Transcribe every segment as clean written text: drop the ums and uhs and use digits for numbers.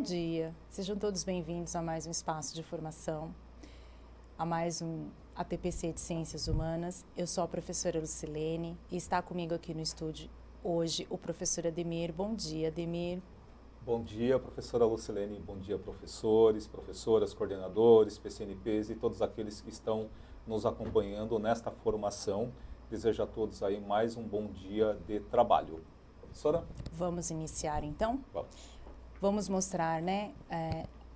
dia, sejam todos bem-vindos a mais um espaço de formação, a mais um ATPC de Ciências Humanas. Eu sou a professora Lucilene e está comigo aqui no estúdio hoje o professor Ademir. Bom dia, Ademir. Bom dia, professora Lucilene, bom dia, professores, professoras, coordenadores, PCNPs e todos aqueles que estão nos acompanhando nesta formação. Desejo a todos aí mais um bom dia de trabalho. Professora? Vamos iniciar então? Vamos. Vamos mostrar, né,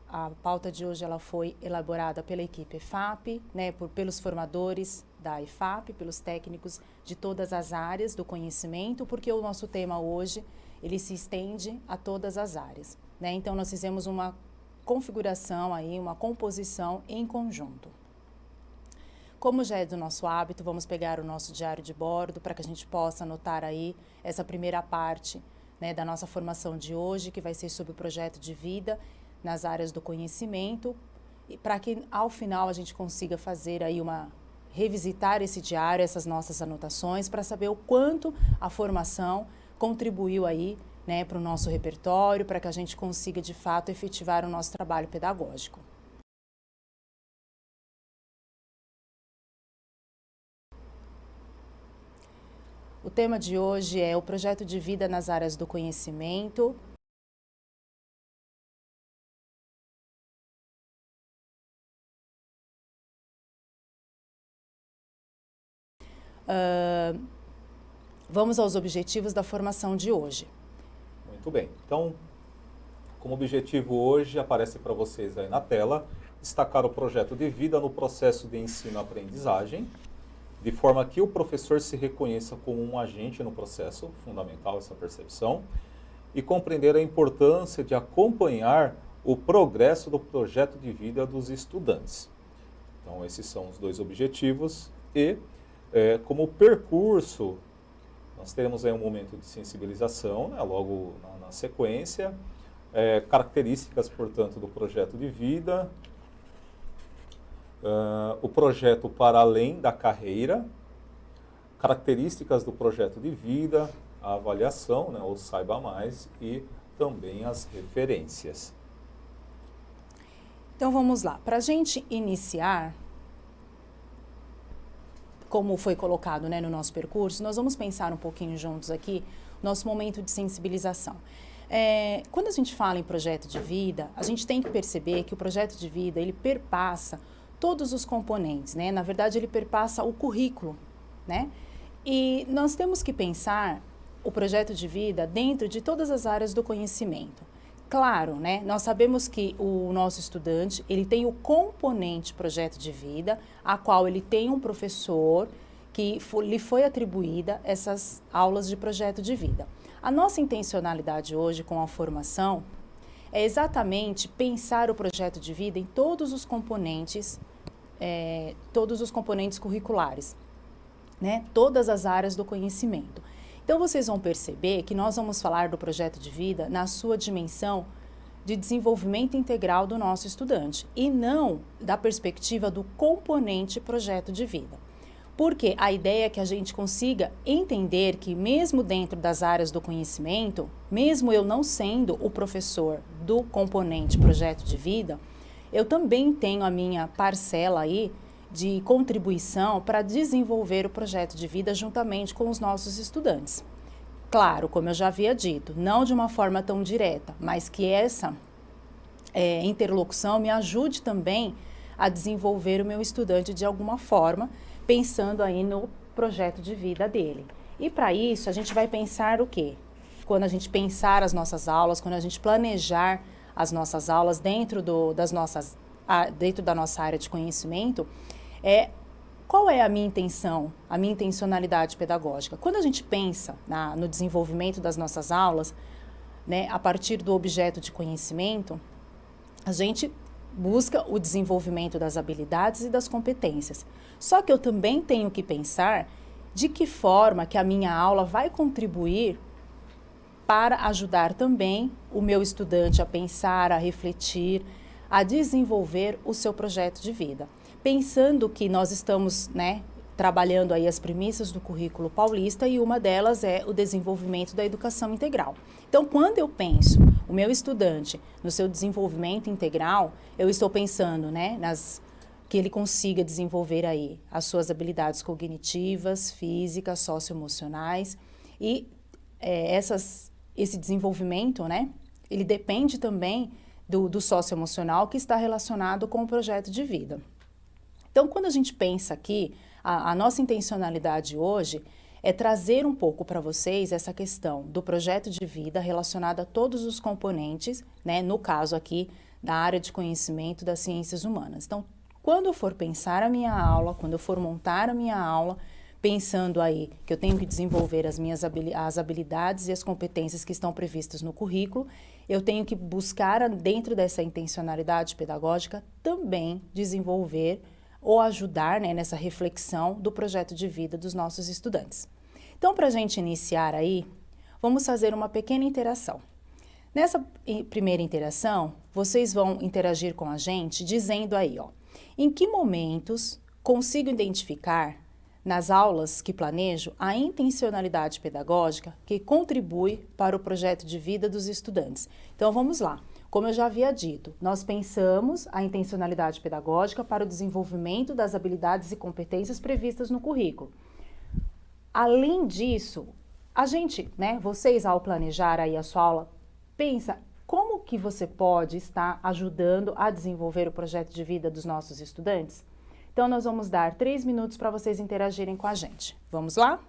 a pauta de hoje ela foi elaborada pela equipe EFAP, né, pelos formadores da EFAP, pelos técnicos de todas as áreas do conhecimento, porque o nosso tema hoje, ele se estende a todas as áreas, né? Então, nós fizemos uma configuração aí, uma composição em conjunto. Como já é do nosso hábito, vamos pegar o nosso diário de bordo para que a gente possa anotar aí essa primeira parte, né, da nossa formação de hoje, que vai ser sobre o projeto de vida nas áreas do conhecimento, e para que ao final a gente consiga fazer aí revisitar esse diário, essas nossas anotações, para saber o quanto a formação contribuiu aí, né, para o nosso repertório, para que a gente consiga de fato efetivar o nosso trabalho pedagógico. O tema de hoje é o projeto de vida nas áreas do conhecimento. Vamos aos objetivos da formação de hoje. Muito bem. Então, como objetivo hoje, aparece para vocês aí na tela, destacar o projeto de vida no processo de ensino-aprendizagem, de forma que o professor se reconheça como um agente no processo, fundamental essa percepção, e compreender a importância de acompanhar o progresso do projeto de vida dos estudantes. Então, esses são os dois objetivos e, como percurso, nós teremos aí um momento de sensibilização, né, logo na sequência, características, portanto, do projeto de vida, o projeto para além da carreira, características do projeto de vida, a avaliação, né, ou saiba mais, e também as referências. Então vamos lá, para a gente iniciar, como foi colocado, né, no nosso percurso, nós vamos pensar um pouquinho juntos aqui, nosso momento de sensibilização. Quando a gente fala em projeto de vida, a gente tem que perceber que o projeto de vida, ele perpassa todos os componentes, né? Na verdade, ele perpassa o currículo, né? E nós temos que pensar o projeto de vida dentro de todas as áreas do conhecimento. Claro, né? Nós sabemos que o nosso estudante, ele tem o componente projeto de vida, a qual ele tem um professor que lhe foi atribuída essas aulas de projeto de vida. A nossa intencionalidade hoje com a formação é exatamente pensar o projeto de vida em todos os componentes curriculares, né? Todas as áreas do conhecimento. Então, vocês vão perceber que nós vamos falar do projeto de vida na sua dimensão de desenvolvimento integral do nosso estudante e não da perspectiva do componente projeto de vida. Porque a ideia é que a gente consiga entender que mesmo dentro das áreas do conhecimento, mesmo eu não sendo o professor do componente projeto de vida, eu também tenho a minha parcela aí de contribuição para desenvolver o projeto de vida juntamente com os nossos estudantes. Claro, como eu já havia dito, não de uma forma tão direta, mas que essa interlocução me ajude também a desenvolver o meu estudante de alguma forma, pensando aí no projeto de vida dele. E para isso, a gente vai pensar o quê? Quando a gente pensar as nossas aulas, quando a gente planejar as nossas aulas dentro da nossa área de conhecimento, qual é a minha intenção, a minha intencionalidade pedagógica? Quando a gente pensa no desenvolvimento das nossas aulas, né, a partir do objeto de conhecimento, a gente busca o desenvolvimento das habilidades e das competências. Só que eu também tenho que pensar de que forma que a minha aula vai contribuir para ajudar também o meu estudante a pensar, a refletir, a desenvolver o seu projeto de vida. Pensando que nós estamos, né, trabalhando aí as premissas do currículo paulista e uma delas é o desenvolvimento da educação integral. Então, quando eu penso o meu estudante, no seu desenvolvimento integral, eu estou pensando, né, que ele consiga desenvolver aí as suas habilidades cognitivas, físicas, socioemocionais e esse desenvolvimento, né, ele depende também do socioemocional que está relacionado com o projeto de vida. Então, quando a gente pensa aqui, a nossa intencionalidade hoje é trazer um pouco para vocês essa questão do projeto de vida relacionado a todos os componentes, né, no caso aqui da área de conhecimento das ciências humanas. Então, quando eu for pensar a minha aula, quando eu for montar a minha aula, pensando aí que eu tenho que desenvolver as habilidades e as competências que estão previstas no currículo, eu tenho que buscar, dentro dessa intencionalidade pedagógica, também desenvolver ou ajudar, né, nessa reflexão do projeto de vida dos nossos estudantes. Então, para a gente iniciar aí, vamos fazer uma pequena interação. Nessa primeira interação, vocês vão interagir com a gente dizendo aí, ó, em que momentos consigo identificar nas aulas que planejo a intencionalidade pedagógica que contribui para o projeto de vida dos estudantes. Então, vamos lá. Como eu já havia dito, nós pensamos a intencionalidade pedagógica para o desenvolvimento das habilidades e competências previstas no currículo. Além disso, a gente, né, vocês ao planejar aí a sua aula, pensa como que você pode estar ajudando a desenvolver o projeto de vida dos nossos estudantes? Então, nós vamos dar 3 minutos para vocês interagirem com a gente. Vamos lá?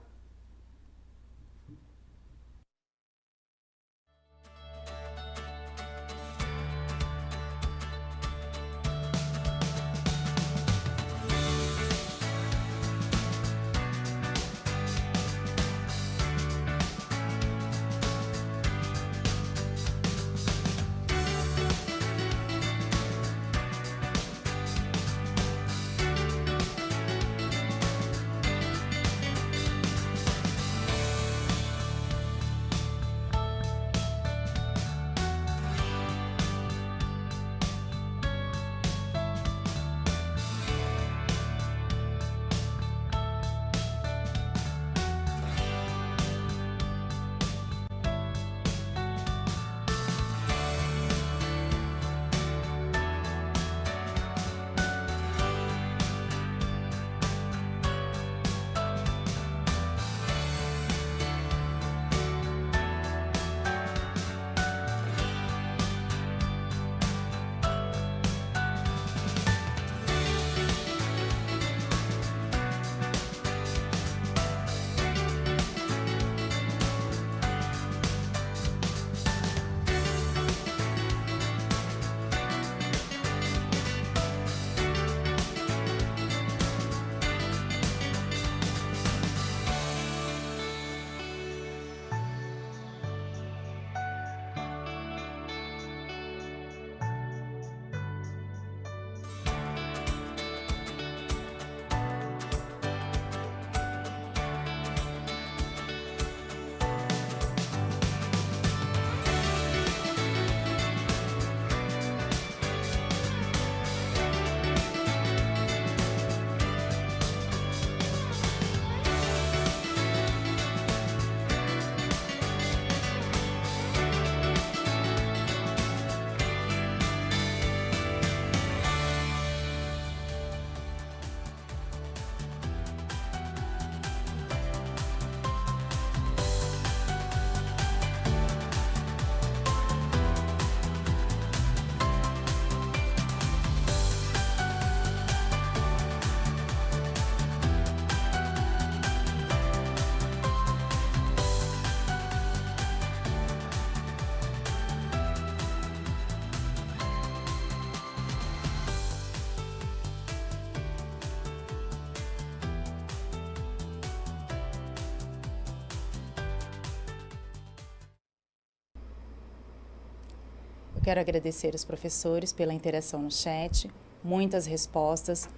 Eu quero agradecer os professores pela interação no chat, muitas respostas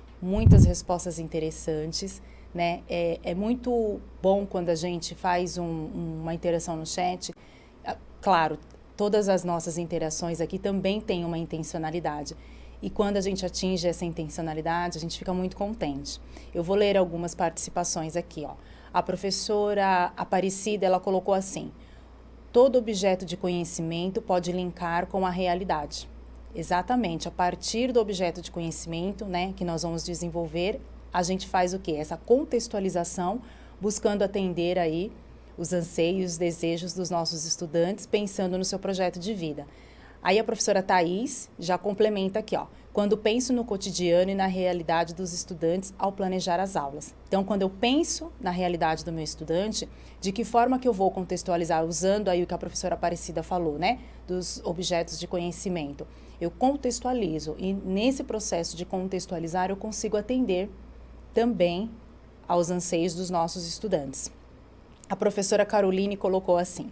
interessantes, né? É muito bom quando a gente faz uma interação no chat. Claro, todas as nossas interações aqui também têm uma intencionalidade. E quando a gente atinge essa intencionalidade, a gente fica muito contente. Eu vou ler algumas participações aqui, ó. A professora Aparecida, ela colocou assim: todo objeto de conhecimento pode linkar com a realidade. Exatamente, a partir do objeto de conhecimento, né, que nós vamos desenvolver, a gente faz o quê? Essa contextualização, buscando atender aí os anseios, os desejos dos nossos estudantes, pensando no seu projeto de vida. Aí a professora Thaís já complementa aqui, ó. Quando penso no cotidiano e na realidade dos estudantes ao planejar as aulas. Então, quando eu penso na realidade do meu estudante, de que forma que eu vou contextualizar, usando aí o que a professora Aparecida falou, né? Dos objetos de conhecimento. Eu contextualizo e nesse processo de contextualizar eu consigo atender também aos anseios dos nossos estudantes. A professora Caroline colocou assim: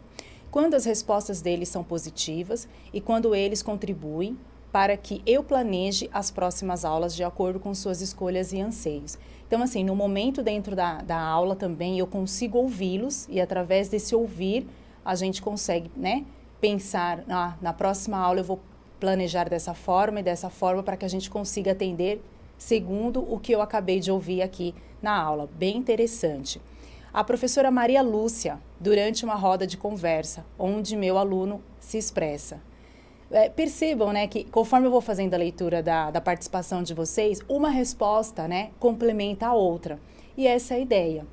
quando as respostas deles são positivas e quando eles contribuem para que eu planeje as próximas aulas de acordo com suas escolhas e anseios. Então, assim, no momento dentro da aula também eu consigo ouvi-los e através desse ouvir a gente consegue, né, pensar, na próxima aula eu vou planejar dessa forma e dessa forma para que a gente consiga atender segundo o que eu acabei de ouvir aqui na aula. Bem interessante. A professora Maria Lúcia, durante uma roda de conversa, onde meu aluno se expressa. Percebam, né, que conforme eu vou fazendo a leitura da participação de vocês, uma resposta, né, complementa a outra. E essa é a ideia,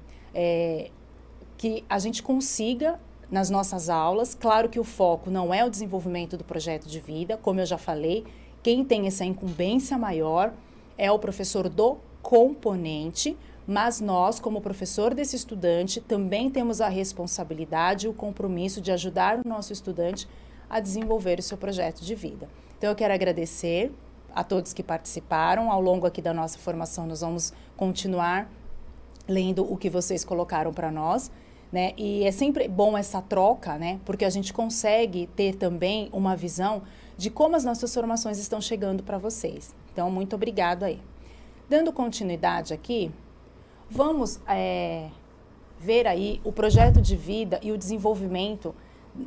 que a gente consiga, nas nossas aulas, claro que o foco não é o desenvolvimento do projeto de vida, como eu já falei, quem tem essa incumbência maior é o professor do componente, mas nós, como professor desse estudante, também temos a responsabilidade e o compromisso de ajudar o nosso estudante a desenvolver o seu projeto de vida. Então, eu quero agradecer a todos que participaram. Ao longo aqui da nossa formação, nós vamos continuar lendo o que vocês colocaram para nós, né? E é sempre bom essa troca, né? Porque a gente consegue ter também uma visão de como as nossas formações estão chegando para vocês. Então, muito obrigado aí. Dando continuidade aqui, vamos ver aí o projeto de vida e o desenvolvimento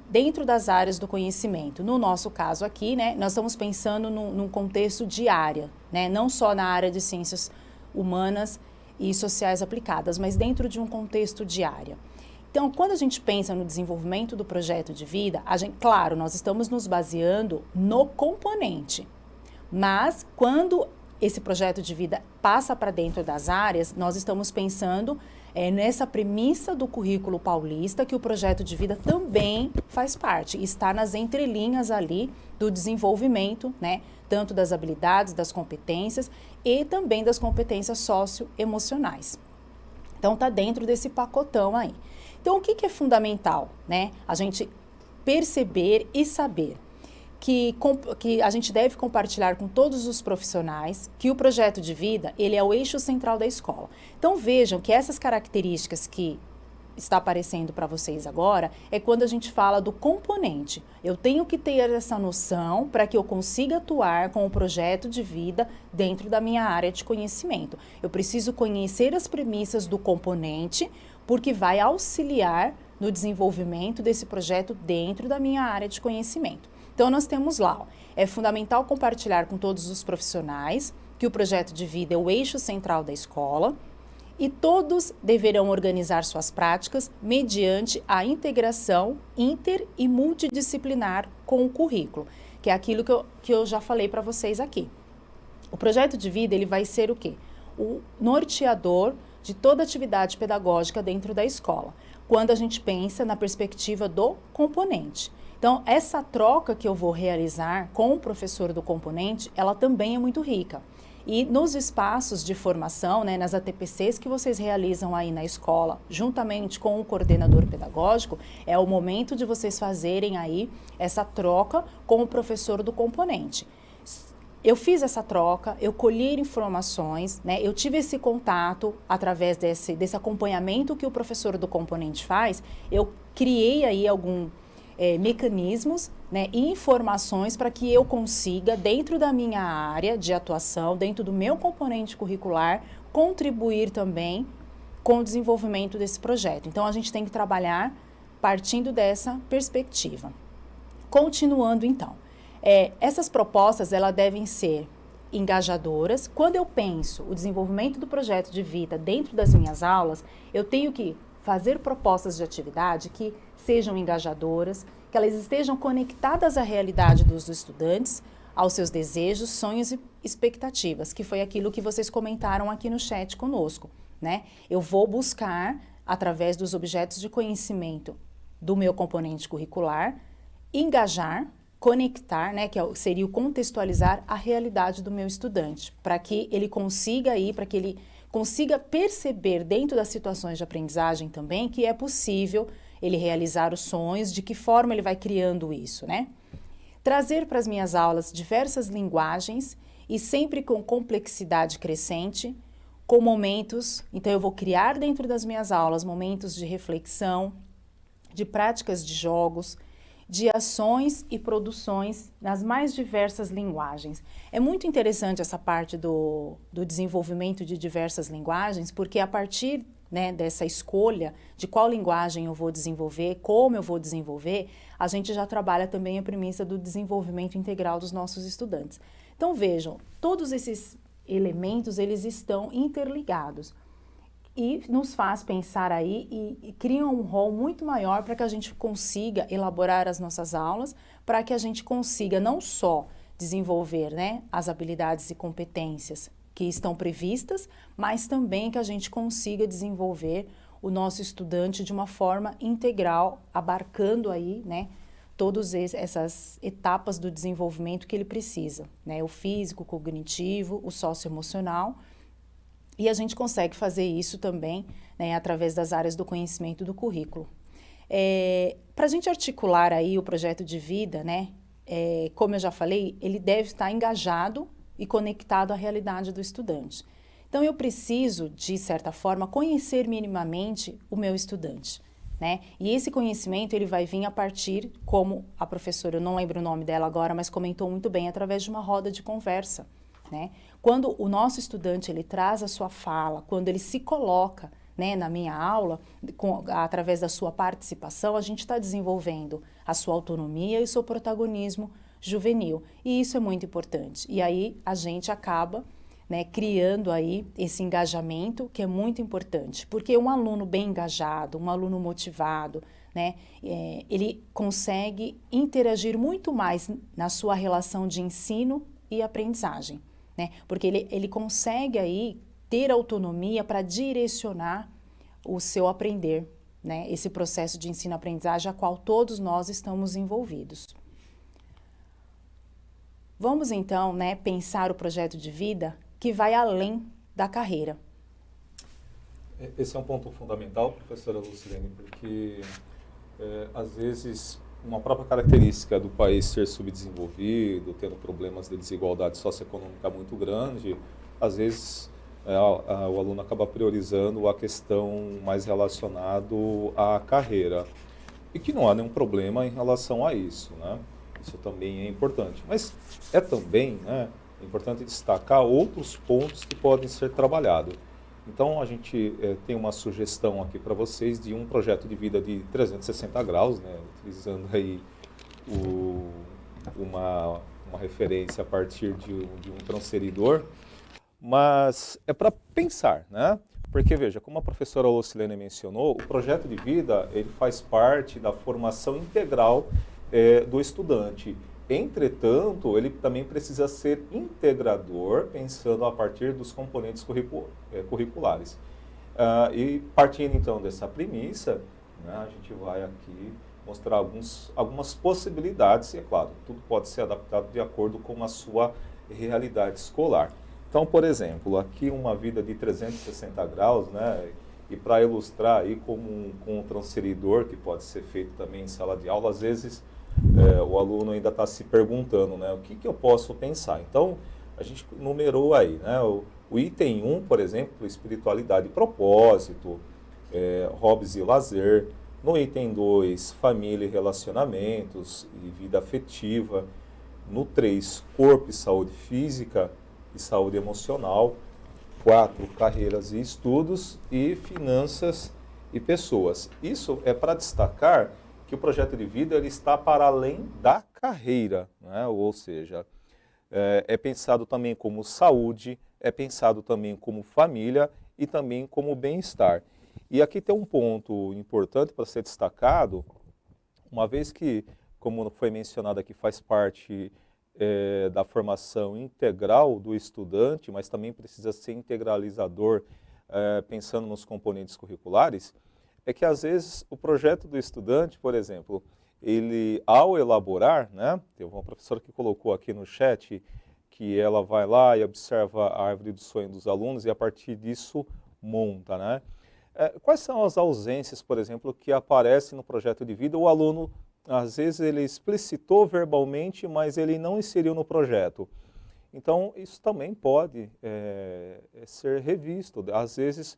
dentro das áreas do conhecimento. No nosso caso aqui, né, nós estamos pensando num contexto de área, né, não só na área de ciências humanas e sociais aplicadas, mas dentro de um contexto de área. Então, quando a gente pensa no desenvolvimento do projeto de vida, claro, nós estamos nos baseando no componente, mas quando esse projeto de vida passa para dentro das áreas, nós estamos pensando nessa premissa do currículo paulista, que o projeto de vida também faz parte, está nas entrelinhas ali do desenvolvimento, né, tanto das habilidades, das competências e também das competências socioemocionais. Então, está dentro desse pacotão aí. Então, o que é fundamental, né, a gente perceber e saber que a gente deve compartilhar com todos os profissionais que o projeto de vida, ele é o eixo central da escola. Então, vejam que essas características que está aparecendo para vocês agora é quando a gente fala do componente. Eu tenho que ter essa noção para que eu consiga atuar com o projeto de vida dentro da minha área de conhecimento. Eu preciso conhecer as premissas do componente, porque vai auxiliar no desenvolvimento desse projeto dentro da minha área de conhecimento. Então, nós temos lá, ó, é fundamental compartilhar com todos os profissionais que o projeto de vida é o eixo central da escola e todos deverão organizar suas práticas mediante a integração inter e multidisciplinar com o currículo, que é aquilo que eu já falei para vocês aqui. O projeto de vida, ele vai ser o quê? O norteador de toda atividade pedagógica dentro da escola, quando a gente pensa na perspectiva do componente. Então, essa troca que eu vou realizar com o professor do componente, ela também é muito rica. E nos espaços de formação, né, nas ATPCs que vocês realizam aí na escola, juntamente com o coordenador pedagógico, é o momento de vocês fazerem aí essa troca com o professor do componente. Eu fiz essa troca, eu colhi informações, né, eu tive esse contato através desse acompanhamento que o professor do componente faz, eu criei aí mecanismos, né, e informações para que eu consiga, dentro da minha área de atuação, dentro do meu componente curricular, contribuir também com o desenvolvimento desse projeto. Então, a gente tem que trabalhar partindo dessa perspectiva. Continuando, então, essas propostas, elas devem ser engajadoras. Quando eu penso o desenvolvimento do projeto de vida dentro das minhas aulas, eu tenho que fazer propostas de atividade que sejam engajadoras, que elas estejam conectadas à realidade dos estudantes, aos seus desejos, sonhos e expectativas, que foi aquilo que vocês comentaram aqui no chat conosco, né? Eu vou buscar, através dos objetos de conhecimento do meu componente curricular, engajar, conectar, né, seria o contextualizar a realidade do meu estudante, para que ele consiga para que ele consiga perceber dentro das situações de aprendizagem também que é possível ele realizar os sonhos, de que forma ele vai criando isso, né? Trazer para as minhas aulas diversas linguagens e sempre com complexidade crescente, com momentos, então eu vou criar dentro das minhas aulas momentos de reflexão, de práticas de jogos, de ações e produções nas mais diversas linguagens. É muito interessante essa parte do desenvolvimento de diversas linguagens, porque a partir, né, dessa escolha de qual linguagem eu vou desenvolver, como eu vou desenvolver, a gente já trabalha também a premissa do desenvolvimento integral dos nossos estudantes. Então vejam, todos esses elementos, eles estão interligados e nos faz pensar aí e cria um rol muito maior para que a gente consiga elaborar as nossas aulas, para que a gente consiga não só desenvolver, né, as habilidades e competências que estão previstas, mas também que a gente consiga desenvolver o nosso estudante de uma forma integral, abarcando aí, né, todas essas etapas do desenvolvimento que ele precisa, né, o físico, o cognitivo, o socioemocional. E a gente consegue fazer isso também, né, através das áreas do conhecimento do currículo. Para a gente articular aí o projeto de vida, né, como eu já falei, ele deve estar engajado e conectado à realidade do estudante. Então, eu preciso, de certa forma, conhecer minimamente o meu estudante, né? E esse conhecimento, ele vai vir a partir, como a professora, eu não lembro o nome dela agora, mas comentou muito bem, através de uma roda de conversa, né? Quando o nosso estudante, ele traz a sua fala, quando ele se coloca, né, na minha aula, através da sua participação, a gente está desenvolvendo a sua autonomia e o seu protagonismo juvenil. E isso é muito importante. E aí a gente acaba, né, criando aí esse engajamento, que é muito importante. Porque um aluno bem engajado, um aluno motivado, né, ele consegue interagir muito mais na sua relação de ensino e aprendizagem, né? Porque ele consegue aí ter autonomia para direcionar o seu aprender, né? Esse processo de ensino-aprendizagem a qual todos nós estamos envolvidos. Vamos então, né, pensar o projeto de vida que vai além da carreira. Esse é um ponto fundamental, professora Lucilene, porque às vezes uma própria característica do país ser subdesenvolvido, tendo problemas de desigualdade socioeconômica muito grande, às vezes o aluno acaba priorizando a questão mais relacionada à carreira. E que não há nenhum problema em relação a isso, né? Isso também é importante. Mas é também, né, importante destacar outros pontos que podem ser trabalhados. Então, a gente tem uma sugestão aqui para vocês de um projeto de vida de 360 graus, né, utilizando aí uma referência a partir de um transferidor, mas é para pensar, né? Porque, veja, como a professora Lucilene mencionou, o projeto de vida ele faz parte da formação integral do estudante. Entretanto, ele também precisa ser integrador, pensando a partir dos componentes curriculares. E partindo então dessa premissa, né, a gente vai aqui mostrar algumas possibilidades, e é claro, tudo pode ser adaptado de acordo com a sua realidade escolar. Então, por exemplo, aqui uma vida de 360 graus, né, e para ilustrar aí como um transferidor que pode ser feito também em sala de aula, às vezes o aluno ainda está se perguntando, né, o que eu posso pensar. Então, a gente numerou aí, né, o item 1, por exemplo, espiritualidade e propósito, hobbies e lazer. No item 2, família e relacionamentos e vida afetiva. No 3, corpo e saúde física e saúde emocional. 4, carreiras e estudos. E finanças e pessoas. Isso é para destacar que o projeto de vida ele está para além da carreira, né? Ou seja, é pensado também como saúde, é pensado também como família e também como bem-estar. E aqui tem um ponto importante para ser destacado, uma vez que, como foi mencionado aqui, faz parte da formação integral do estudante, mas também precisa ser integralizador, pensando nos componentes curriculares, é que às vezes o projeto do estudante, por exemplo, ele ao elaborar, né, tem uma professora que colocou aqui no chat que ela vai lá e observa a árvore do sonho dos alunos e a partir disso monta, né? Quais são as ausências, por exemplo, que aparecem no projeto de vida? O aluno, às vezes, ele explicitou verbalmente, mas ele não inseriu no projeto. Então, isso também pode ser revisto. Às vezes,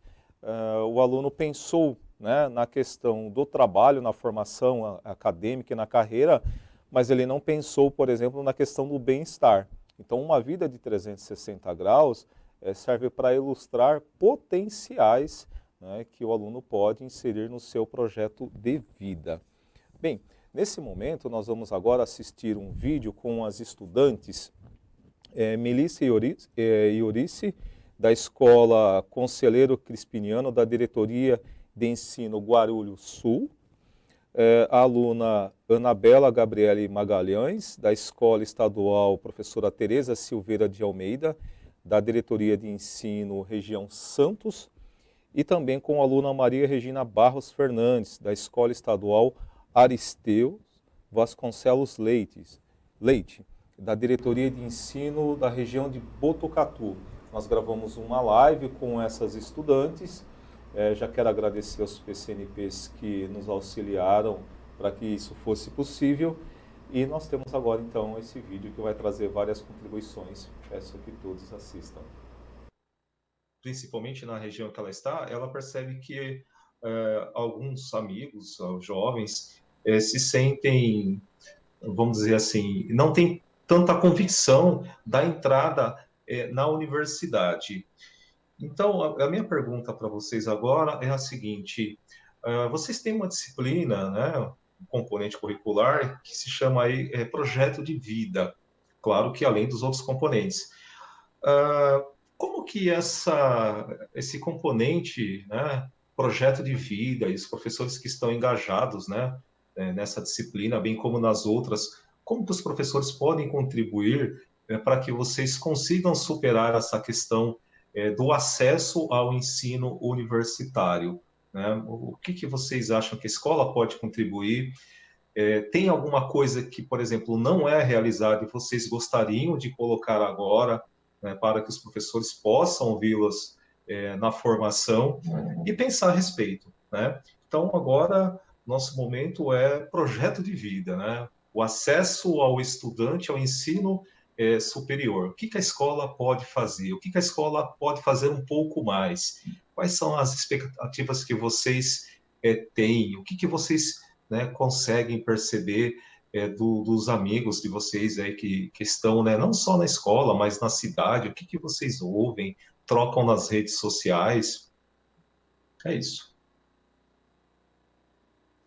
o aluno pensou, né, na questão do trabalho, na formação acadêmica e na carreira, mas ele não pensou, por exemplo, na questão do bem-estar. Então, uma vida de 360 graus serve para ilustrar potenciais, né, que o aluno pode inserir no seu projeto de vida. Bem, nesse momento nós vamos agora assistir um vídeo com as estudantes Melissa e Eurice, da Escola Conselheiro Crispiniano, da Diretoria de Ensino Guarulhos Sul, a aluna Anabela Gabriele Magalhães, da Escola Estadual Professora Tereza Silveira de Almeida, da Diretoria de Ensino Região Santos, e também com a aluna Maria Regina Barros Fernandes, da Escola Estadual Aristeu Vasconcelos Leite, da Diretoria de Ensino da região de Botucatu. Nós gravamos uma live com essas estudantes. Já quero agradecer aos PCNPs que nos auxiliaram para que isso fosse possível. E nós temos agora, então, esse vídeo que vai trazer várias contribuições. Peço que todos assistam. Principalmente na região que ela está, ela percebe que alguns amigos, jovens, se sentem, vamos dizer assim, não tem tanta convicção da entrada na universidade. Então, a minha pergunta para vocês agora é a seguinte: vocês têm uma disciplina, né, um componente curricular que se chama aí projeto de vida, claro que além dos outros componentes. Como que esse componente, né, projeto de vida, e os professores que estão engajados, né, nessa disciplina, bem como nas outras, como que os professores podem contribuir para que vocês consigam superar essa questão do acesso ao ensino universitário, né? O que vocês acham que a escola pode contribuir? Tem alguma coisa que, por exemplo, não é realizada e vocês gostariam de colocar agora, né, para que os professores possam ouvi-las na formação e pensar a respeito, né? Então, agora, nosso momento é projeto de vida, né? O acesso ao estudante ao ensino superior. O que a escola pode fazer? O que a escola pode fazer um pouco mais? Quais são as expectativas que vocês têm? O que vocês, né, conseguem perceber dos amigos de vocês aí que estão, né, não só na escola, mas na cidade? O que vocês ouvem, trocam nas redes sociais? É isso.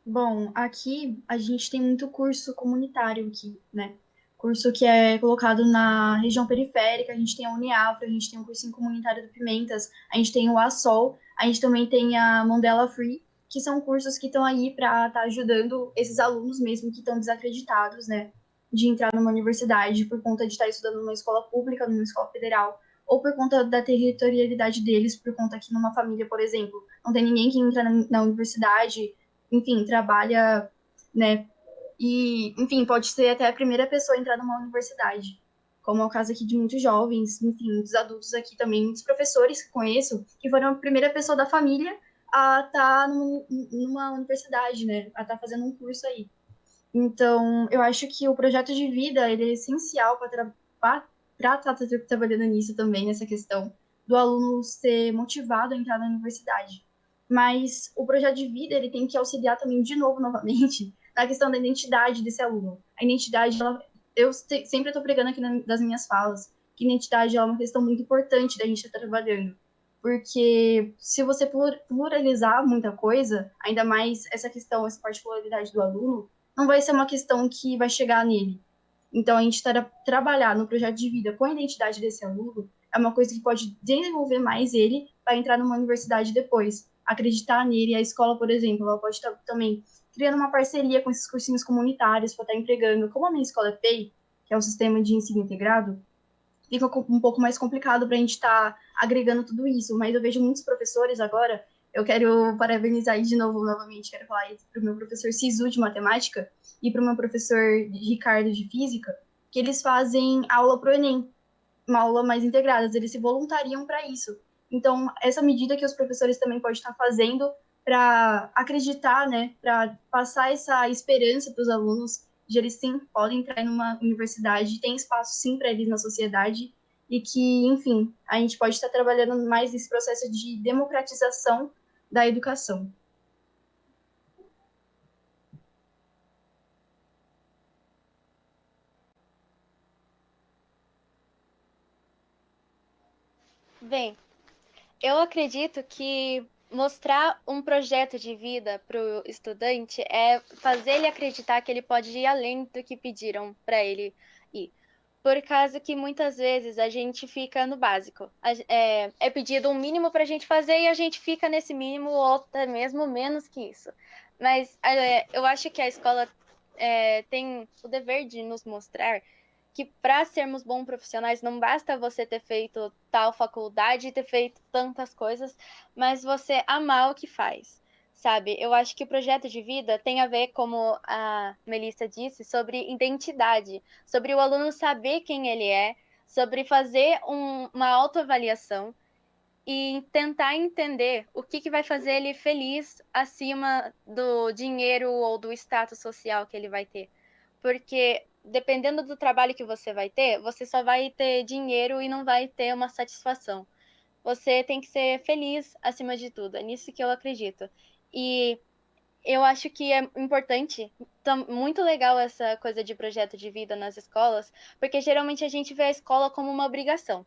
Bom, aqui a gente tem muito curso comunitário aqui, né? Curso que é colocado na região periférica, a gente tem a Uniafra, a gente tem o cursinho comunitário do Pimentas, a gente tem o ASOL, a gente também tem a Mandela Free, que são cursos que estão aí para estar ajudando esses alunos mesmo que estão desacreditados, né, de entrar numa universidade por conta de estar estudando numa escola pública, numa escola federal, ou por conta da territorialidade deles, por conta que numa família, por exemplo, não tem ninguém que entra na universidade, enfim, trabalha, né, e, enfim, pode ser até a primeira pessoa a entrar numa universidade, como é o caso aqui de muitos jovens, enfim, dos adultos aqui também, muitos professores que conheço, que foram a primeira pessoa da família a estar numa universidade, né, a estar fazendo um curso aí. Então, eu acho que o projeto de vida, ele é essencial para estar trabalhando nisso também, nessa questão do aluno ser motivado a entrar na universidade. Mas o projeto de vida, ele tem que auxiliar também, novamente, na questão da identidade desse aluno. A identidade, sempre estou pregando aqui das minhas falas, que identidade é uma questão muito importante da gente estar trabalhando. Porque se você pluralizar muita coisa, ainda mais essa questão, essa particularidade do aluno, não vai ser uma questão que vai chegar nele. Então, a gente trabalhar no projeto de vida com a identidade desse aluno é uma coisa que pode desenvolver mais ele para entrar numa universidade depois. Acreditar nele. A escola, por exemplo, ela pode estar também criando uma parceria com esses cursinhos comunitários para estar empregando. Como a minha escola é PEI, que é o Sistema de Ensino Integrado, fica um pouco mais complicado para a gente estar agregando tudo isso. Mas eu vejo muitos professores agora, eu quero parabenizar aí de novo, novamente, quero falar isso para o meu professor Sisu de matemática e para o meu professor Ricardo de física, que eles fazem aula para o Enem, uma aula mais integrada, eles se voluntariam para isso. Então, essa medida que os professores também podem estar fazendo para acreditar, né, para passar essa esperança para os alunos de eles sim podem entrar numa universidade, tem espaço sim para eles na sociedade e que, enfim, a gente pode estar trabalhando mais nesse processo de democratização da educação. Bem, eu acredito que mostrar um projeto de vida para o estudante é fazer ele acreditar que ele pode ir além do que pediram para ele ir. Por causa que muitas vezes a gente fica no básico. É pedido um mínimo para a gente fazer e a gente fica nesse mínimo ou até mesmo menos que isso. Mas eu acho que a escola tem o dever de nos mostrar que para sermos bons profissionais não basta você ter feito tal faculdade e ter feito tantas coisas, mas você amar o que faz, sabe? Eu acho que o projeto de vida tem a ver, como a Melissa disse, sobre identidade, sobre o aluno saber quem ele é, sobre fazer uma autoavaliação e tentar entender o que vai fazer ele feliz acima do dinheiro ou do status social que ele vai ter. Porque dependendo do trabalho que você vai ter, você só vai ter dinheiro e não vai ter uma satisfação. Você tem que ser feliz acima de tudo, é nisso que eu acredito. E eu acho que é importante, muito legal essa coisa de projeto de vida nas escolas, porque geralmente a gente vê a escola como uma obrigação.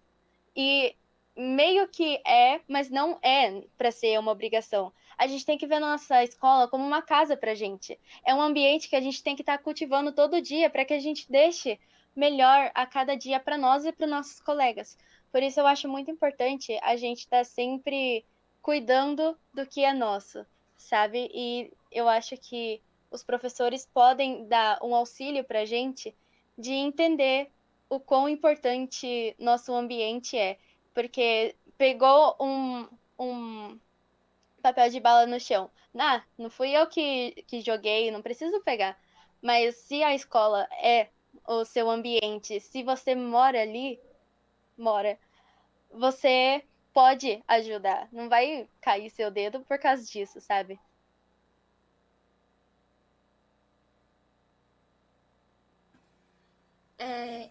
E meio que mas não é para ser uma obrigação. A gente tem que ver a nossa escola como uma casa pra gente. É um ambiente que a gente tem que estar cultivando todo dia para que a gente deixe melhor a cada dia para nós e para os nossos colegas. Por isso eu acho muito importante a gente estar sempre cuidando do que é nosso, sabe? E eu acho que os professores podem dar um auxílio pra gente de entender o quão importante nosso ambiente é. Porque pegou um papel de bala no chão. Não fui eu que joguei, não preciso pegar. Mas se a escola é o seu ambiente, se você mora ali, você pode ajudar. Não vai cair seu dedo por causa disso, sabe?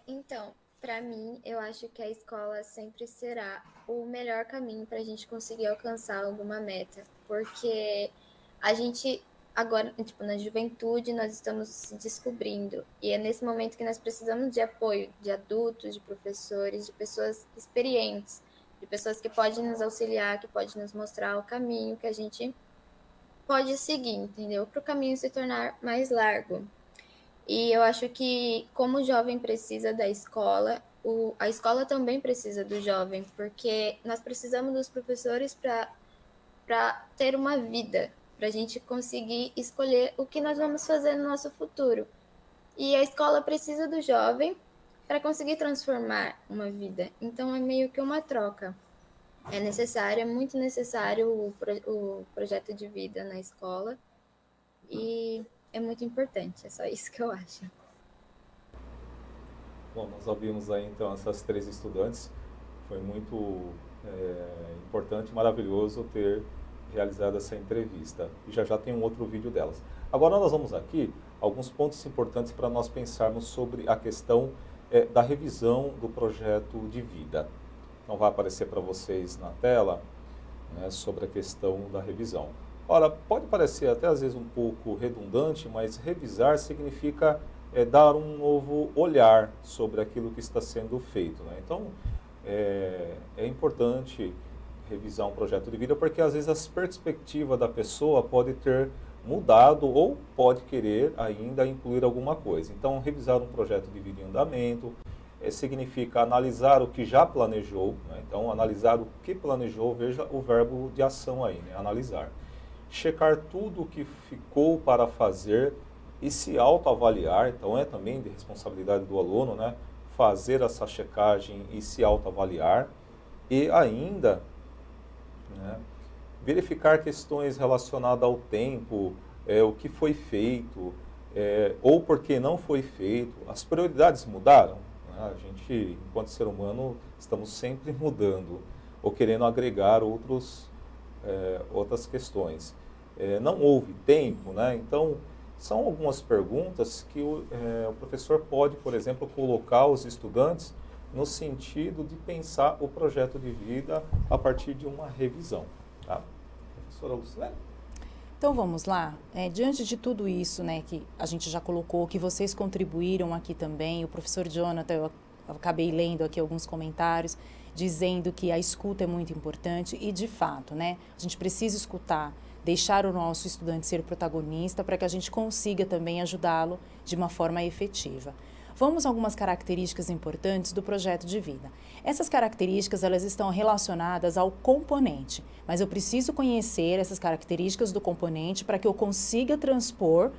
Então, para mim, eu acho que a escola sempre será o melhor caminho para a gente conseguir alcançar alguma meta, porque a gente agora, tipo, na juventude, nós estamos se descobrindo e é nesse momento que nós precisamos de apoio de adultos, de professores, de pessoas experientes, de pessoas que podem nos auxiliar, que podem nos mostrar o caminho que a gente pode seguir, entendeu? Para o caminho se tornar mais largo. E eu acho que, como o jovem precisa da escola, a escola também precisa do jovem, porque nós precisamos dos professores para ter uma vida, para a gente conseguir escolher o que nós vamos fazer no nosso futuro. E a escola precisa do jovem para conseguir transformar uma vida. Então, é meio que uma troca. É necessário, é muito necessário o projeto de vida na escola. E é muito importante, é só isso que eu acho. Bom, nós ouvimos aí então essas 3 estudantes. Foi muito importante e maravilhoso ter realizado essa entrevista. E já tem um outro vídeo delas. Agora nós vamos aqui alguns pontos importantes para nós pensarmos sobre a questão da revisão do projeto de vida. Então vai aparecer para vocês na tela, né, sobre a questão da revisão. Ora, pode parecer até às vezes um pouco redundante, mas revisar significa dar um novo olhar sobre aquilo que está sendo feito, né? Então, é importante revisar um projeto de vida, porque às vezes a perspectiva da pessoa pode ter mudado ou pode querer ainda incluir alguma coisa. Então, revisar um projeto de vida em andamento significa analisar o que já planejou, né? Então, analisar o que planejou, veja o verbo de ação aí, né? Analisar. Checar tudo o que ficou para fazer e se autoavaliar, então é também de responsabilidade do aluno, né? Fazer essa checagem e se autoavaliar. E ainda, né, verificar questões relacionadas ao tempo, o que foi feito, ou por que não foi feito. As prioridades mudaram, né? A gente, enquanto ser humano, estamos sempre mudando ou querendo agregar outras questões. Não houve tempo, né? Então, são algumas perguntas que o professor pode, por exemplo, colocar os estudantes no sentido de pensar o projeto de vida a partir de uma revisão. Tá? Professora Lucilene? Então vamos lá. Diante de tudo isso, né, que a gente já colocou, que vocês contribuíram aqui também, o professor Jonathan, eu acabei lendo aqui alguns comentários, dizendo que a escuta é muito importante e, de fato, né, a gente precisa escutar, deixar o nosso estudante ser protagonista para que a gente consiga também ajudá-lo de uma forma efetiva. Vamos a algumas características importantes do projeto de vida. Essas características, elas estão relacionadas ao componente, mas eu preciso conhecer essas características do componente para que eu consiga transpor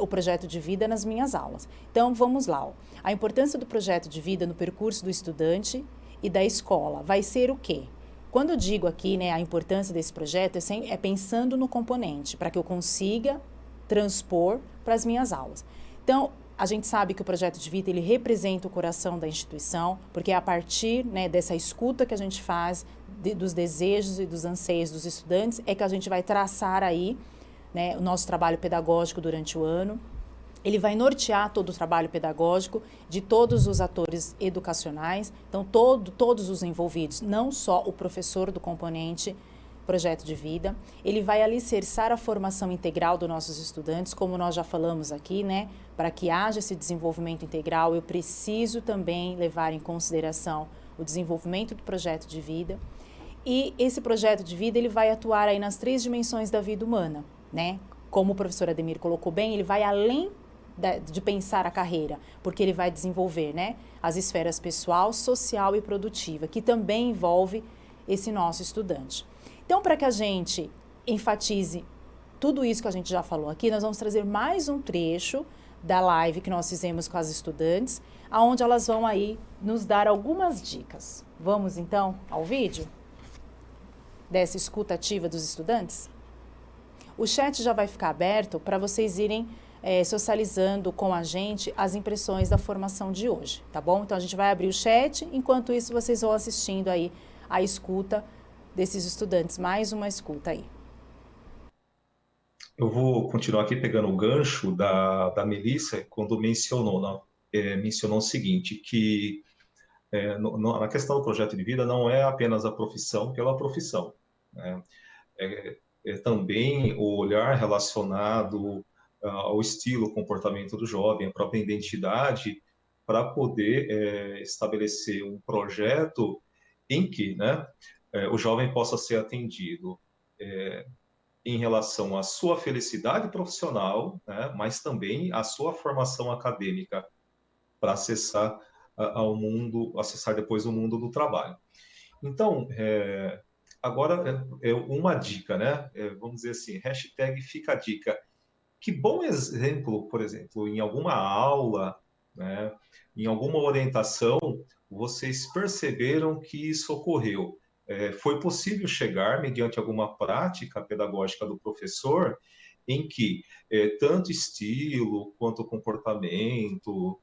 o projeto de vida nas minhas aulas. Então, vamos lá. A importância do projeto de vida no percurso do estudante e da escola vai ser o quê? Quando eu digo aqui, né, a importância desse projeto, é pensando no componente, para que eu consiga transpor para as minhas aulas. Então, a gente sabe que o projeto de vida, ele representa o coração da instituição, porque é a partir, né, dessa escuta que a gente faz dos desejos e dos anseios dos estudantes, é que a gente vai traçar aí, né, o nosso trabalho pedagógico durante o ano. Ele vai nortear todo o trabalho pedagógico de todos os atores educacionais, então todos os envolvidos, não só o professor do componente projeto de vida. Ele vai alicerçar a formação integral dos nossos estudantes, como nós já falamos aqui, né? Para que haja esse desenvolvimento integral, eu preciso também levar em consideração o desenvolvimento do projeto de vida. E esse projeto de vida, ele vai atuar aí nas 3 dimensões da vida humana, né? Como o professor Ademir colocou bem, ele vai além de pensar a carreira, porque ele vai desenvolver, né, as esferas pessoal, social e produtiva, que também envolve esse nosso estudante. Então, para que a gente enfatize tudo isso que a gente já falou aqui, nós vamos trazer mais um trecho da live que nós fizemos com as estudantes, aonde elas vão aí nos dar algumas dicas. Vamos então ao vídeo dessa escuta ativa dos estudantes? O chat já vai ficar aberto para vocês irem socializando com a gente as impressões da formação de hoje, tá bom? Então, a gente vai abrir o chat, enquanto isso vocês vão assistindo aí a escuta desses estudantes. Mais uma escuta aí. Eu vou continuar aqui pegando o gancho da Melissa, quando mencionou o seguinte, que na questão do projeto de vida não é apenas a profissão pela profissão, né? É também o olhar relacionado ao estilo, o comportamento do jovem, a própria identidade, para poder estabelecer um projeto em que, né, o jovem possa ser atendido em relação à sua felicidade profissional, né, mas também à sua formação acadêmica, para acessar acessar depois o mundo do trabalho. Então, agora uma dica, né? Vamos dizer assim, hashtag fica a dica. Que bom exemplo, por exemplo, em alguma aula, né, em alguma orientação, vocês perceberam que isso ocorreu. Foi possível chegar, mediante alguma prática pedagógica do professor, em que tanto estilo quanto comportamento,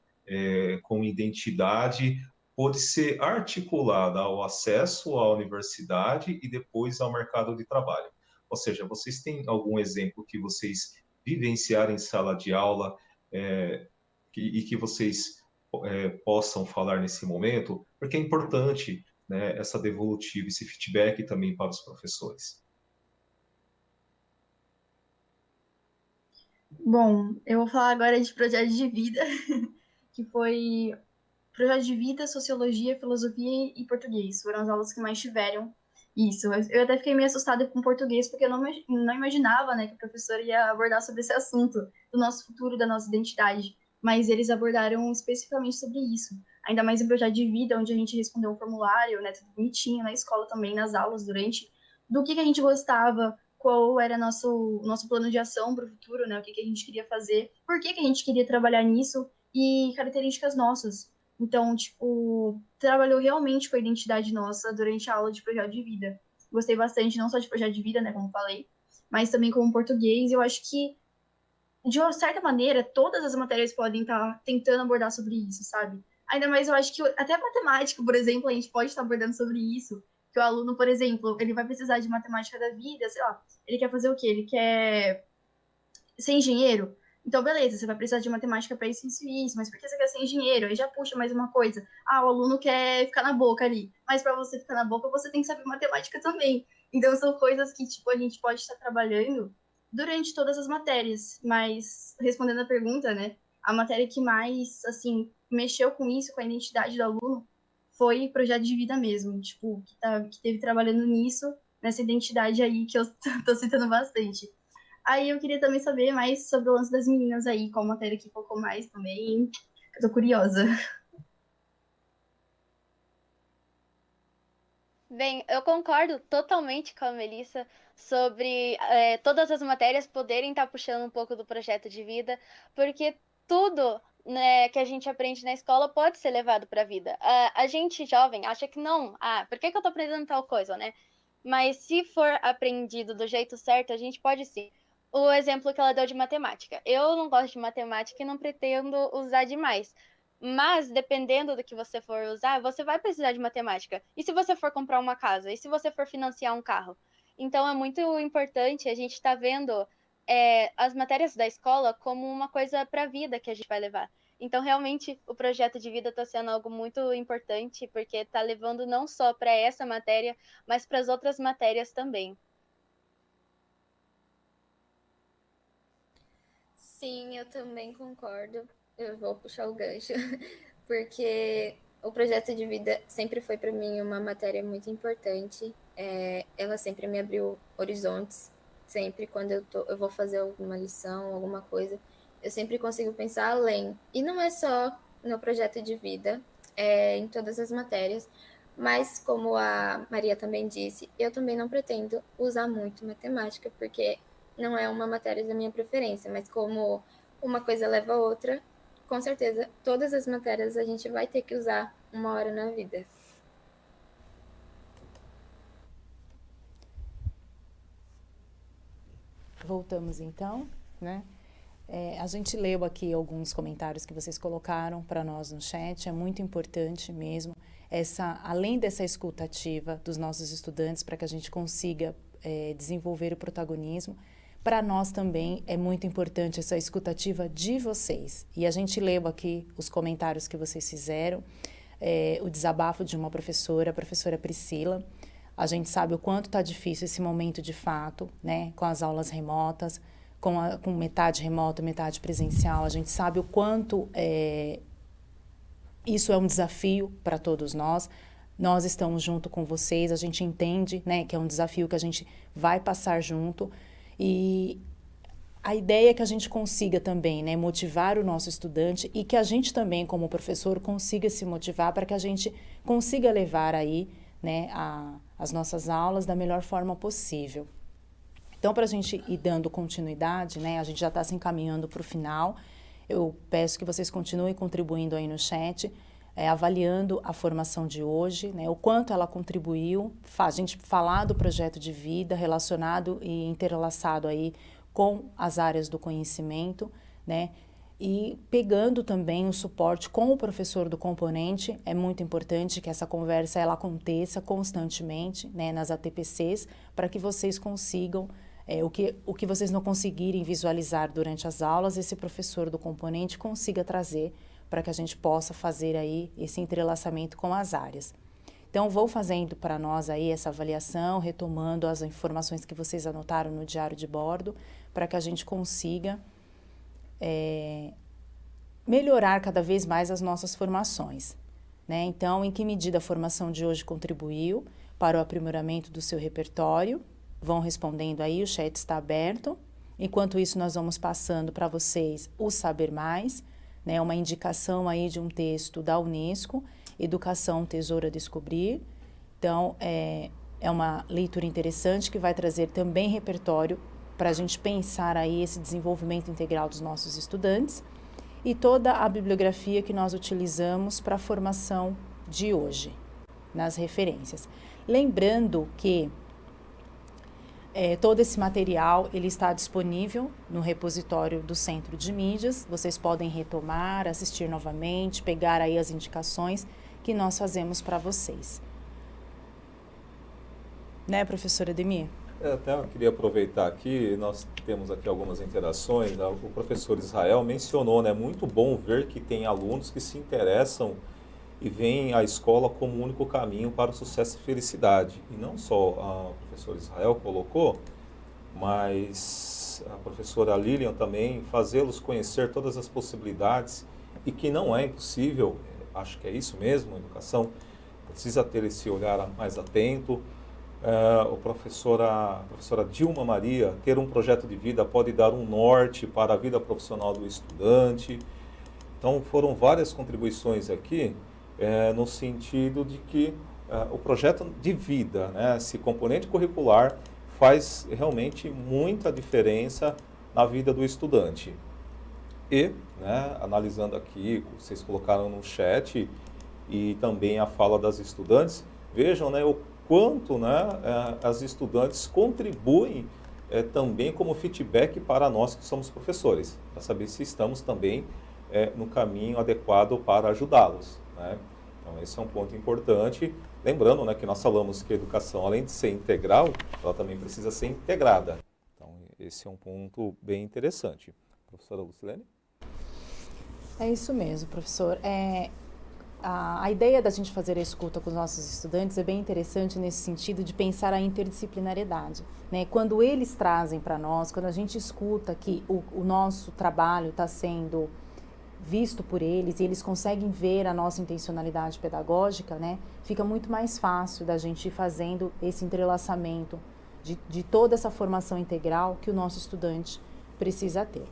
com identidade, pode ser articulada ao acesso à universidade e depois ao mercado de trabalho. Ou seja, vocês têm algum exemplo que vocês vivenciarem em sala de aula e que vocês possam falar nesse momento, porque é importante, né, essa devolutiva, esse feedback também para os professores. Bom, eu vou falar agora de projeto de vida, que foi projeto de vida, sociologia, filosofia e português. Foram as aulas que mais tiveram isso. Eu até fiquei meio assustada com português, porque eu não imaginava, né, que o professor ia abordar sobre esse assunto, do nosso futuro, da nossa identidade. Mas eles abordaram especificamente sobre isso. ainda mais em projeto de vida, onde a gente respondeu um formulário, né, tudo bonitinho, na escola também, nas aulas, durante, do que a gente gostava, qual era nosso plano de ação para o futuro, né, o que a gente queria fazer, por que a gente queria trabalhar nisso, e características nossas. Então, tipo, trabalhou realmente com a identidade nossa durante a aula de projeto de vida. Gostei bastante, não só de projeto de vida, né, como falei, mas também como português. Eu acho que, de uma certa maneira, todas as matérias podem estar tentando abordar sobre isso, sabe? Ainda mais eu acho que até a matemática, por exemplo, a gente pode estar abordando sobre isso. Que o aluno, por exemplo, ele vai precisar de matemática da vida, sei lá, ele quer fazer o quê? Ele quer ser engenheiro? Então, beleza, você vai precisar de matemática para isso e isso, mas por que você quer ser engenheiro? Aí já puxa mais uma coisa. Ah, o aluno quer ficar na boca ali, mas para você ficar na boca, você tem que saber matemática também. Então, são coisas que, tipo, a gente pode estar trabalhando durante todas as matérias, mas respondendo a pergunta, né, a matéria que mais, assim, mexeu com isso, com a identidade do aluno, foi projeto de vida mesmo, tipo, que teve trabalhando nisso, nessa identidade aí que eu tô citando bastante. Aí eu queria também saber mais sobre o lance das meninas aí, qual matéria que focou mais também. Eu tô curiosa. Bem, eu concordo totalmente com a Melissa sobre todas as matérias poderem estar puxando um pouco do projeto de vida, porque tudo, né, que a gente aprende na escola pode ser levado para a vida. A gente jovem acha que não, por que que eu tô aprendendo tal coisa, né? Mas se for aprendido do jeito certo, a gente pode sim. O exemplo que ela deu de matemática. Eu não gosto de matemática e não pretendo usar demais. Mas, dependendo do que você for usar, você vai precisar de matemática. E se você for comprar uma casa? E se você for financiar um carro? Então, é muito importante a gente estar vendo as matérias da escola como uma coisa para a vida que a gente vai levar. Então, realmente, o projeto de vida está sendo algo muito importante, porque está levando não só para essa matéria, mas para as outras matérias também. Sim, eu também concordo. Eu vou puxar o gancho, porque o projeto de vida sempre foi para mim uma matéria muito importante. Ela sempre me abriu horizontes. Sempre quando eu vou fazer alguma lição, alguma coisa, eu sempre consigo pensar além. E não é só no projeto de vida, em todas as matérias. Mas, como a Maria também disse, eu também não pretendo usar muito matemática, porque não é uma matéria da minha preferência, mas como uma coisa leva a outra, com certeza, todas as matérias a gente vai ter que usar uma hora na vida. Voltamos então, né? A gente leu aqui alguns comentários que vocês colocaram para nós no chat. É muito importante mesmo, além dessa escuta ativa dos nossos estudantes, para que a gente consiga desenvolver o protagonismo. Para nós também é muito importante essa escuta ativa de vocês. E a gente leu aqui os comentários que vocês fizeram, o desabafo de uma professora, a professora Priscila. A gente sabe o quanto está difícil esse momento de fato, né, com as aulas remotas, com metade remota, metade presencial. A gente sabe o quanto isso é um desafio para todos nós. Nós estamos junto com vocês, a gente entende, né, que é um desafio que a gente vai passar junto. E a ideia é que a gente consiga também, né, motivar o nosso estudante e que a gente também, como professor, consiga se motivar para que a gente consiga levar aí, né, as nossas aulas da melhor forma possível. Então, para a gente ir dando continuidade, né, a gente já está se encaminhando para o final. Eu peço que vocês continuem contribuindo aí no chat, avaliando a formação de hoje, né, o quanto ela contribuiu, a gente falar do projeto de vida relacionado e interlaçado aí com as áreas do conhecimento, né, e pegando também o suporte com o professor do componente. É muito importante que essa conversa ela aconteça constantemente, né, nas ATPCs, para que vocês consigam, o que vocês não conseguirem visualizar durante as aulas, esse professor do componente consiga trazer para que a gente possa fazer aí esse entrelaçamento com as áreas. Então, vou fazendo para nós aí essa avaliação, retomando as informações que vocês anotaram no diário de bordo, para que a gente consiga melhorar cada vez mais as nossas formações, né? Então, em que medida a formação de hoje contribuiu para o aprimoramento do seu repertório? Vão respondendo aí, o chat está aberto. Enquanto isso, nós vamos passando para vocês o Saber Mais, né, uma indicação aí de um texto da Unesco, Educação, Tesouro a Descobrir. Então, é uma leitura interessante que vai trazer também repertório para a gente pensar aí esse desenvolvimento integral dos nossos estudantes e toda a bibliografia que nós utilizamos para a formação de hoje, nas referências. Lembrando que todo esse material ele está disponível no repositório do Centro de Mídias. Vocês podem retomar, assistir novamente, pegar aí as indicações que nós fazemos para vocês. Né, professora Ademir? Até eu queria aproveitar aqui, nós temos aqui algumas interações. O professor Israel mencionou, né, muito bom ver que tem alunos que se interessam e veem a escola como o único caminho para o sucesso e felicidade. E não só o professor Israel colocou, mas a professora Lilian também, fazê-los conhecer todas as possibilidades e que não é impossível, acho que é isso mesmo, a educação precisa ter esse olhar mais atento. A professora Dilma Maria, ter um projeto de vida pode dar um norte para a vida profissional do estudante. Então, foram várias contribuições aqui, no sentido de que o projeto de vida, né, esse componente curricular, faz realmente muita diferença na vida do estudante. E, né, analisando aqui, vocês colocaram no chat, e também a fala das estudantes, vejam, né, o quanto, né, as estudantes contribuem também como feedback para nós que somos professores, para saber se estamos também no caminho adequado para ajudá-los, né? Então, esse é um ponto importante. Lembrando, né, que nós falamos que a educação, além de ser integral, ela também precisa ser integrada. Então, esse é um ponto bem interessante. Professora Lucilene? É isso mesmo, professor. A ideia da gente fazer a escuta com os nossos estudantes é bem interessante nesse sentido de pensar a interdisciplinariedade, né? Quando eles trazem para nós, quando a gente escuta que o nosso trabalho está sendo visto por eles e eles conseguem ver a nossa intencionalidade pedagógica, né? Fica muito mais fácil da gente ir fazendo esse entrelaçamento de toda essa formação integral que o nosso estudante precisa ter.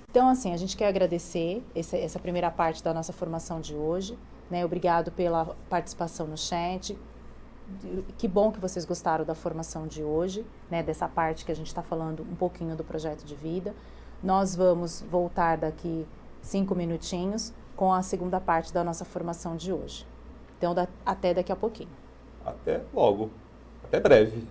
Então, assim, a gente quer agradecer essa primeira parte da nossa formação de hoje, né? Obrigado pela participação no chat. Que bom que vocês gostaram da formação de hoje, né? Dessa parte que a gente está falando um pouquinho do projeto de vida. Nós vamos voltar daqui 5 minutinhos com a segunda parte da nossa formação de hoje. Então, até daqui a pouquinho. Até logo. Até breve.